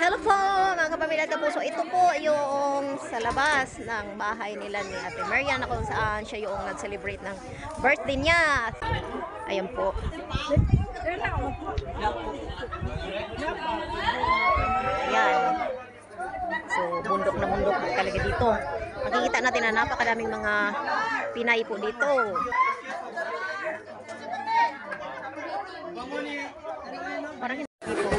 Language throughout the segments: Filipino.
Hello po mga kapamilya Kapuso. Ito po yung sa labas ng bahay nila ni Ate Marian na kung saan siya yung nag-celebrate ng birthday niya. Ayan po. Ayan. So, bundok na bundok po talaga dito. Makikita natin na napakadaming mga Pinay po dito. Parang hindi po.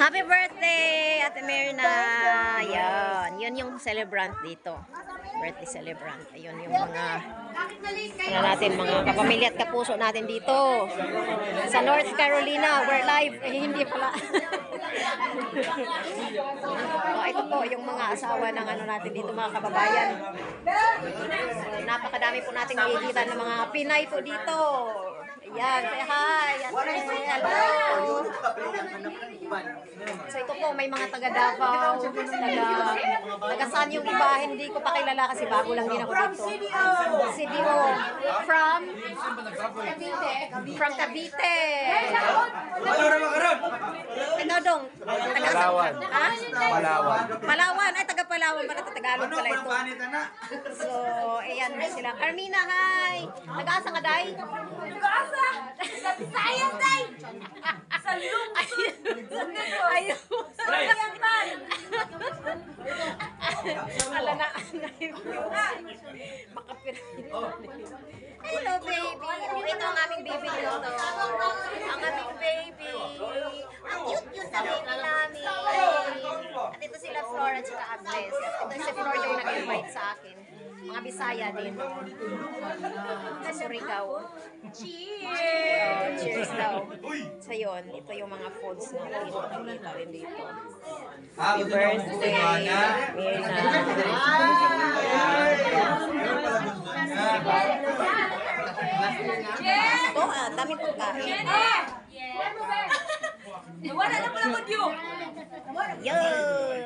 Happy birthday, Ate Mirna! Yan. Yun yung celebrant dito. Birthday celebrant. Ayun yung mga kapamilya at kapuso natin dito. Sa North Carolina, we're live. Hindi pala. Ito po yung mga asawa ng natin dito, mga kababayan. Napakadami po nating nakikita ng mga Pinay po dito. Ayan, say hi! Hello! So ito po, may mga taga Davao, taga saan yung iba, hindi ko pa kilala kasi bago lang din ako dito. CDO from Cavite. Ikaw dong, taga Palawan. Ha? Palawan. Palawan, ay taga Palawan pala, Tagalog pala ito. So, ayan sila. Armina, hi! Nag-asa ka, Day? Nag-asa! Sayang, Day! Salung! Ayun! Sayang, Day! Ala na, hello, baby! Ito ang aming baby dito. Ang aming baby. Ang cute-cute na baby namin. At ito sila Flora at saka Agnes. Ito si Flora yung nag-invite sa akin. Mga Bisaya din. Sa Surigao. Cheers! Cheers daw. So yun, ito yung mga foods natin. Nakikita rin dito. Happy birthday, Mirna. Ito, daming pagkain. Wala na pala mo diyo. Yun!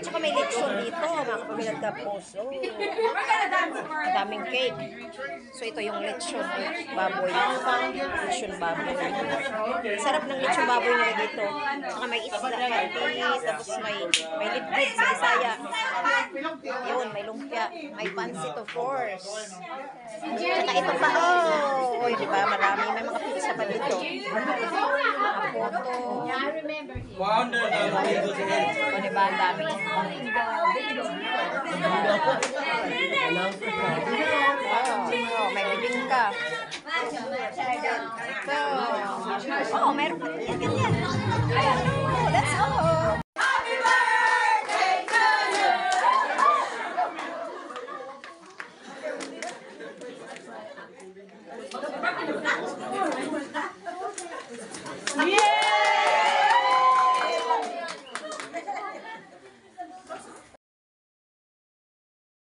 Tsaka may lechon dito, mga kapamilya Kapuso. Daming cake. So ito yung lechon baboy. Lechon baboy. Sarap ng lechon baboy nila dito. Tsaka may isda kati, tapos may liquid sa Bisaya. Yun, may lumpia. May pansit of course. Tsaka ito pa, oh! O, diba, marami. May mga pizza pa dito. Mga photo. O, diba, ang dami. Oh, may bibingka. Ito. Oh, mayroon pa. Yan. Oh, that's all.